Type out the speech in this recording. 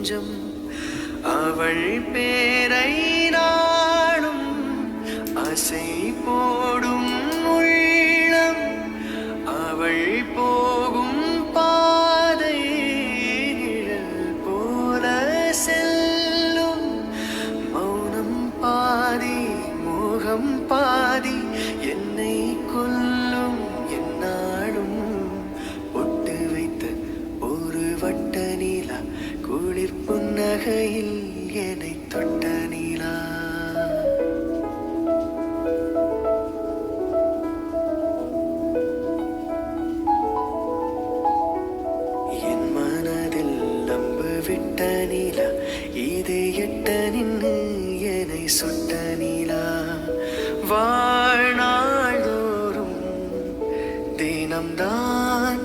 கொஞ்சம் அவள் பேரை நாடும் அசை போடும் உள்ளம் அவள் போகும் பாதை நிழல் போல செல்லும் மௌனம் பாதி மோகம் பாதி என்னை கொல்லும் என்னாலும் ஒட்டு வைத்த ஒரு வட்ட நீலா குளிர் புன்னகையில் என்னை தொட்ட நீலா. என் மனதில் நம்பு விட்ட நீலா இது எட்ட நின்று என்னை சுட்ட நீலா. வாழ்நாள்தோறும் தினம்தான்